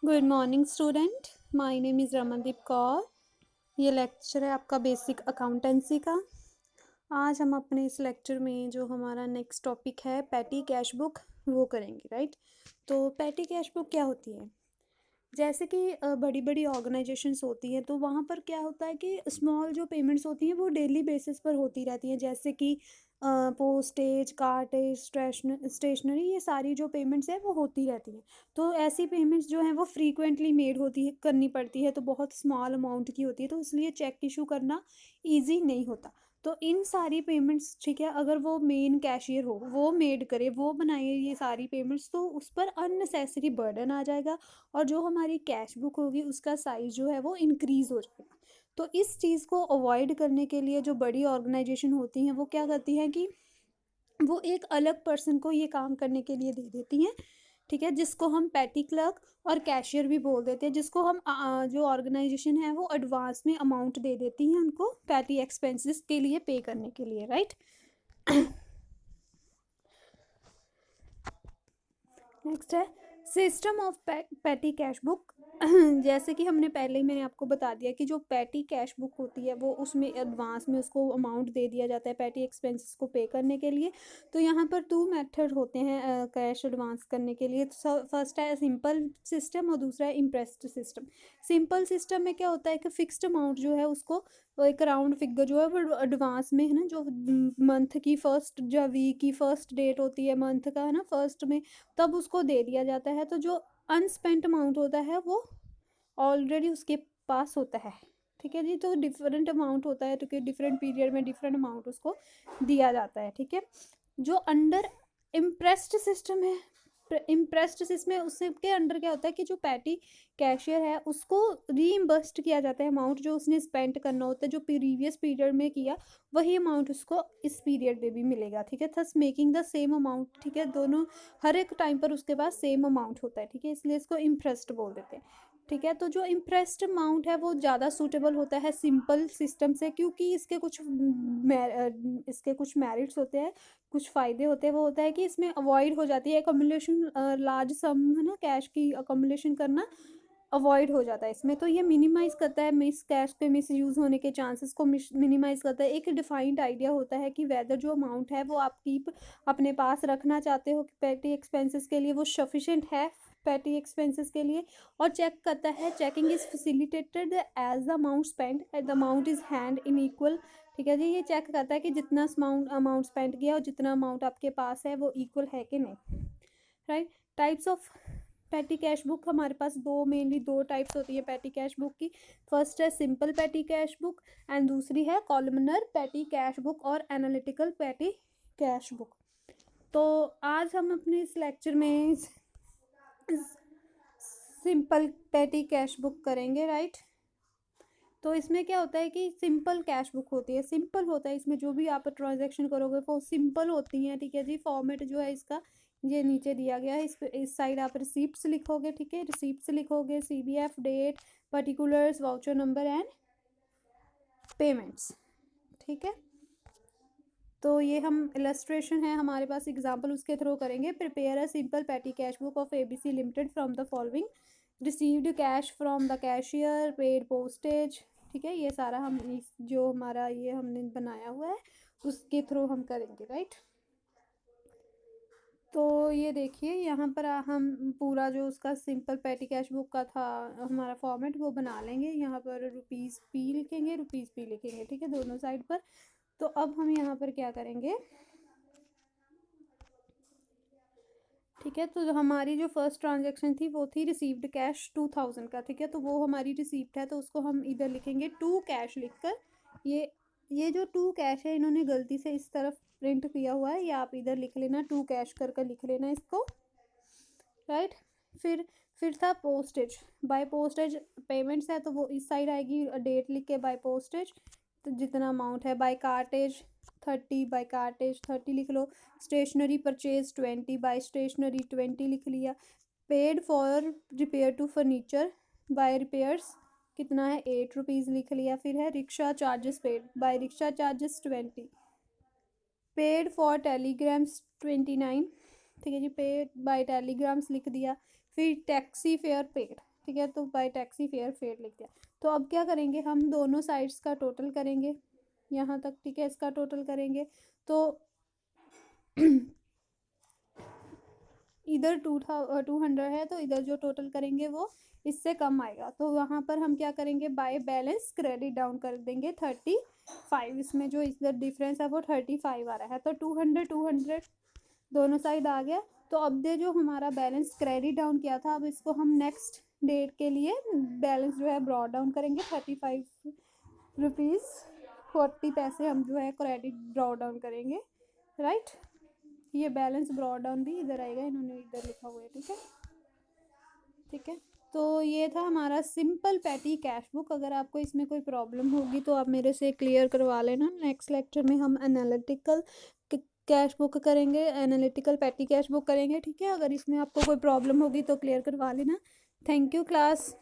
Good morning student, my name is Ramandeep Kaur. ये lecture है आपका बेसिक अकाउंटेंसी का। आज हम अपने इस लेक्चर में जो हमारा नेक्स्ट टॉपिक है पैटी कैश बुक वो करेंगे, राइट। तो पैटी कैश बुक क्या होती है? जैसे कि बड़ी बड़ी ऑर्गेनाइजेशंस होती हैं तो वहाँ पर क्या होता है कि स्मॉल जो पेमेंट्स होती हैं वो डेली बेसिस पर होती रहती हैं, जैसे कि पोस्टेज, कार्टेज, स्टेशनरी, ये सारी जो पेमेंट्स है वो होती रहती हैं। तो ऐसी पेमेंट्स जो हैं वो फ्रीक्वेंटली मेड होती है, करनी पड़ती है, तो बहुत स्मॉल अमाउंट की होती है, तो इसलिए चेक इशू करना ईजी नहीं होता। तो इन सारी पेमेंट्स, ठीक है, अगर वो मेन कैशियर हो, वो मेड करे, वो बनाए ये सारी पेमेंट्स, तो उस पर अननेसेसरी बर्डन आ जाएगा और जो हमारी कैश बुक होगी उसका साइज़ जो है वो इंक्रीज़ हो जाएगा। तो इस चीज़ को अवॉइड करने के लिए जो बड़ी ऑर्गेनाइजेशन होती हैं वो क्या करती हैं कि वो एक अलग पर्सन को ये काम करने के लिए दे देती हैं, ठीक है, जिसको हम पैटी क्लर्क और कैशियर भी बोल देते हैं, जिसको हम जो ऑर्गेनाइजेशन है वो एडवांस में अमाउंट दे देती हैं उनको पैटी एक्सपेंसेस के लिए पे करने के लिए, राइट। नेक्स्ट है system of patty cash book. जैसे कि हमने पहले ही मैंने आपको बता दिया कि जो पैटी कैश बुक होती है वो उसमें एडवांस में उसको अमाउंट दे दिया जाता है पैटी एक्सपेंसेस को पे करने के लिए। तो यहाँ पर 2 मेथड होते हैं कैश एडवांस करने के लिए। फर्स्ट है सिंपल सिस्टम और दूसरा है इम्प्रेस्ड सिस्टम। सिंपल सिस्टम में क्या होता है कि फिक्स्ड अमाउंट जो है उसको एक राउंड फिगर जो है वो एडवांस में, है ना, जो मंथ की फर्स्ट या वीक की फर्स्ट डेट होती है मंथ का, है ना, फर्स्ट में, तब उसको दे दिया जाता है। तो जो अनस्पेंट अमाउंट होता है वो ऑलरेडी उसके पास होता है, ठीक है जी। तो डिफरेंट अमाउंट होता है, तो कि डिफरेंट पीरियड में डिफरेंट अमाउंट उसको दिया जाता है, ठीक है। जो अंडर इम्प्रेस्ड सिस्टम है, इम्प्रेस्ड सिस्टम में उसके अंडर क्या होता है कि जो पैटी कैशियर है उसको रीइम्बर्स्ड किया जाता है अमाउंट जो उसने स्पेंड करना होता है, जो प्रीवियस पीरियड में किया वही अमाउंट उसको इस पीरियड में भी मिलेगा, ठीक है। Thus making the same amount, ठीक है, दोनों हर एक टाइम पर उसके पास सेम अमाउंट होता है, ठीक है, इसलिए इसको इम्प्रेस्ड बोल देते हैं, ठीक है। तो जो इम्प्रेस्ड अमाउंट है वो ज़्यादा सूटेबल होता है सिंपल सिस्टम से, क्योंकि इसके कुछ मेरिट्स होते हैं, कुछ फ़ायदे होते हैं। वो होता है कि इसमें अवॉइड हो जाती है अकोमुलेशन, लार्ज सम, है ना, कैश की अकोमुलेशन करना अवॉइड हो जाता है इसमें। तो ये मिनिमाइज़ करता है मिस कैश पे मिस यूज़ होने के चांसेस को मिनिमाइज़ करता है। एक डिफाइंड आइडिया होता है कि वेदर जो अमाउंट है वो आप कीप अपने पास रखना चाहते हो पैटी एक्सपेंसेस के लिए, वो सफिशेंट है पैटी एक्सपेंसेस के लिए। और चेक करता है, checking is facilitated as the amount spend at the amount is hand in equal, ठीक है जी। ये चेक करता है कि जितना अमाउंट स्पेंड किया और जितना अमाउंट आपके पास है वो इक्वल है कि नहीं, right. Types of patty cash book, हमारे पास मेनली दो टाइप्स होती है पैटी कैश बुक की। फर्स्ट है simple petty cash book and दूसरी है कॉलमनर पैटी कैश बुक और एनालिटिकल पैटी कैश बुक। तो आज हम अपने इस लेक्चर में सिंपल पैटी कैश बुक करेंगे, राइट। तो इसमें क्या होता है कि सिंपल कैश बुक होती है, सिंपल होता है, इसमें जो भी आप ट्रांजैक्शन करोगे वो सिंपल होती हैं, ठीक है जी। फॉर्मेट जो है इसका ये नीचे दिया गया है, इस साइड आप रिसीप्ट्स लिखोगे, ठीक है, रिसीप्ट्स लिखोगे, CBF, date, particulars, voucher number and payments, ठीक है। तो ये हम इलस्ट्रेशन है हमारे पास, एग्जाम्पल उसके थ्रू करेंगे। Prepare a simple petty cash book of ABC limited from the following, received cash from the cashier, paid postage, ठीक है। ये सारा हम जो हमारा ये हमने बनाया हुआ है उसके थ्रू हम करेंगे, राइट। तो ये देखिए यहाँ पर हम पूरा जो उसका सिंपल पैटी कैश बुक का था हमारा फॉर्मेट वो बना लेंगे। यहाँ पर ₹P लिखेंगे, ₹P लिखेंगे, ठीक है, दोनों साइड पर। तो अब हम यहाँ पर क्या करेंगे, ठीक है। तो हमारी जो फर्स्ट ट्रांजैक्शन थी वो थी रिसीव्ड कैश 2000 का, ठीक है, तो वो हमारी रिसीप्ट है, तो उसको हम इधर लिखेंगे टू कैश लिखकर। ये जो टू कैश है इन्होंने गलती से इस तरफ प्रिंट किया हुआ है, या आप इधर लिख लेना टू कैश करके लिख लेना इसको, राइट। फिर था पोस्टेज, बाय पोस्टेज पेमेंट्स है तो वो इस साइड आएगी, डेट लिख के बाय पोस्टेज, तो जितना अमाउंट है। बाय कार्टेज 30, बाय कार्टेज 30 लिख लो। स्टेशनरी परचेज 20, बाय स्टेशनरी 20 लिख लिया। Paid for repair to furniture, by repairs कितना है ₹8 लिख लिया। फिर है rickshaw charges paid, by rickshaw charges 20। Paid for telegrams 29, ठीक है जी, पेड बाय टेलीग्राम्स लिख दिया। फिर टैक्सी फेयर पेड, ठीक है, तो बाय टैक्सी फेयर फेयर लिख दिया। तो अब क्या करेंगे, हम दोनों साइड्स का टोटल करेंगे यहाँ तक, ठीक है, इसका टोटल करेंगे तो इधर 200 है, तो इधर जो टोटल करेंगे वो इससे कम आएगा। तो वहाँ पर हम क्या करेंगे, बाय बैलेंस क्रेडिट डाउन कर देंगे 35। इसमें जो इधर डिफरेंस है वो 35 आ रहा है, तो 200 दोनों साइड आ गया। तो अब दे जो हमारा बैलेंस क्रेडिट डाउन किया था, अब इसको हम नेक्स्ट डेट के लिए बैलेंस जो है ब्रॉड डाउन करेंगे 35 रुपीज़ 40 पैसे हम जो है क्रेडिट ब्रॉ डाउन करेंगे, राइट। ये बैलेंस ब्रॉड डाउन भी इधर आएगा, इन्होंने इधर लिखा हुआ है, ठीक है, ठीक है। तो ये था हमारा सिंपल पैटी कैश बुक। अगर आपको इसमें कोई प्रॉब्लम होगी तो आप मेरे से क्लियर करवा लेना। नेक्स्ट लेक्चर में हम एनालिटिकल कैश बुक करेंगे, एनालिटिकल पैटी कैश बुक करेंगे, ठीक है। अगर इसमें आपको कोई प्रॉब्लम होगी तो क्लियर करवा लेना। Thank you class.